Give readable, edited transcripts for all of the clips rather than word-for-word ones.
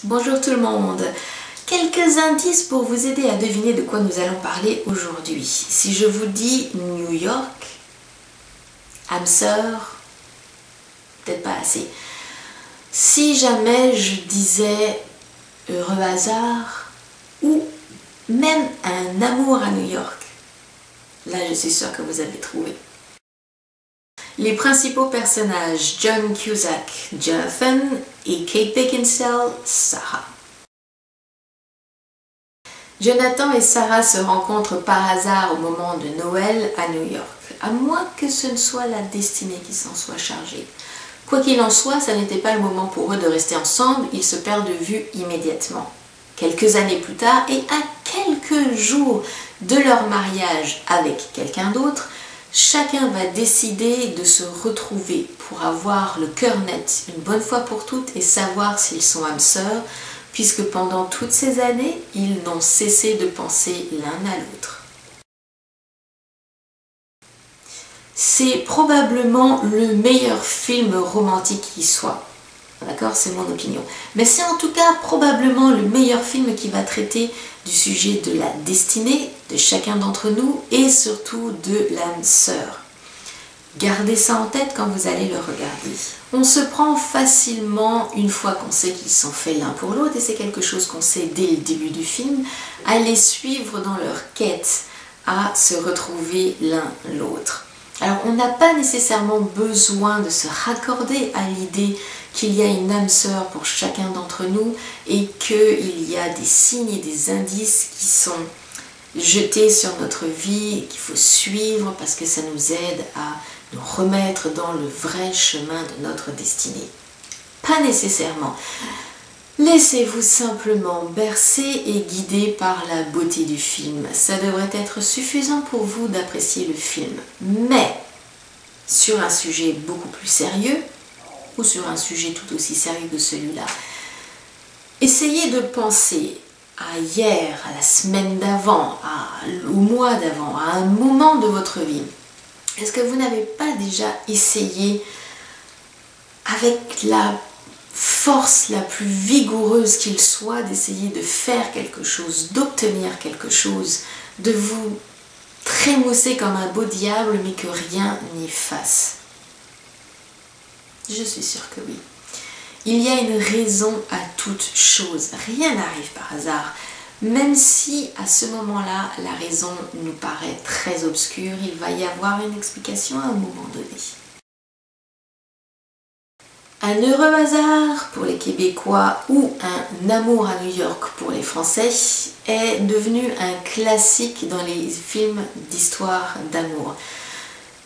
Bonjour tout le monde. Quelques indices pour vous aider à deviner de quoi nous allons parler aujourd'hui. Si je vous dis New York, âme sœur, peut-être pas assez. Si jamais je disais heureux hasard ou même un amour à New York, là je suis sûre que vous avez trouvé. Les principaux personnages, John Cusack, Jonathan et Kate Beckinsale, Sarah. Jonathan et Sarah se rencontrent par hasard au moment de Noël à New York, à moins que ce ne soit la destinée qui s'en soit chargée. Quoi qu'il en soit, ça n'était pas le moment pour eux de rester ensemble, ils se perdent de vue immédiatement. Quelques années plus tard, et à quelques jours de leur mariage avec quelqu'un d'autre, chacun va décider de se retrouver pour avoir le cœur net une bonne fois pour toutes et savoir s'ils sont âmes sœurs, puisque pendant toutes ces années, ils n'ont cessé de penser l'un à l'autre. C'est probablement le meilleur film romantique qui soit. D'accord, c'est mon opinion. Mais c'est en tout cas probablement le meilleur film qui va traiter du sujet de la destinée de chacun d'entre nous et surtout de l'âme sœur. Gardez ça en tête quand vous allez le regarder. On se prend facilement, une fois qu'on sait qu'ils sont faits l'un pour l'autre, et c'est quelque chose qu'on sait dès le début du film, à les suivre dans leur quête, à se retrouver l'un l'autre. Alors on n'a pas nécessairement besoin de se raccorder à l'idée qu'il y a une âme sœur pour chacun d'entre nous et qu'il y a des signes et des indices qui sont jetés sur notre vie et qu'il faut suivre parce que ça nous aide à nous remettre dans le vrai chemin de notre destinée. Pas nécessairement. Laissez-vous simplement bercer et guider par la beauté du film. Ça devrait être suffisant pour vous d'apprécier le film. Mais sur un sujet beaucoup plus sérieux, ou sur un sujet tout aussi sérieux que celui-là, essayez de penser à hier, à la semaine d'avant, au mois d'avant, à un moment de votre vie. Est-ce que vous n'avez pas déjà essayé avec la force la plus vigoureuse qu'il soit d'essayer de faire quelque chose, d'obtenir quelque chose, de vous trémousser comme un beau diable mais que rien n'y fasse? Je suis sûre que oui. Il y a une raison à toute chose. Rien n'arrive par hasard. Même si à ce moment-là, la raison nous paraît très obscure, il va y avoir une explication à un moment donné. Un heureux hasard pour les Québécois ou un amour à New York pour les Français est devenu un classique dans les films d'histoire d'amour.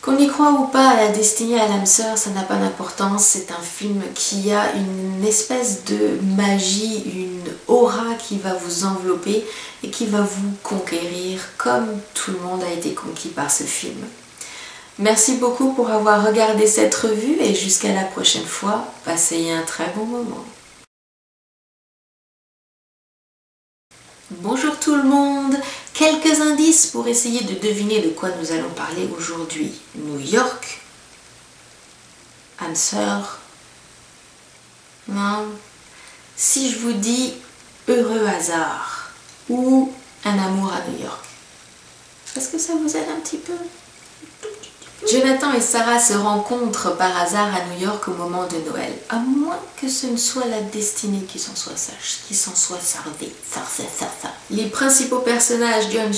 Qu'on y croit ou pas à la destinée à l'âme sœur, ça n'a pas d'importance. C'est un film qui a une espèce de magie, une aura qui va vous envelopper et qui va vous conquérir comme tout le monde a été conquis par ce film. Merci beaucoup pour avoir regardé cette revue et jusqu'à la prochaine fois, passez un très bon moment. Bonjour tout le monde, quelques indices pour essayer de deviner de quoi nous allons parler aujourd'hui. New York, âme sœur, non. Si je vous dis heureux hasard ou un amour à New York, est-ce que ça vous aide un petit peu? Jonathan et Sarah se rencontrent par hasard à New York au moment de Noël, à moins que ce ne soit la destinée qui s'en soit sardée. Les principaux personnages, John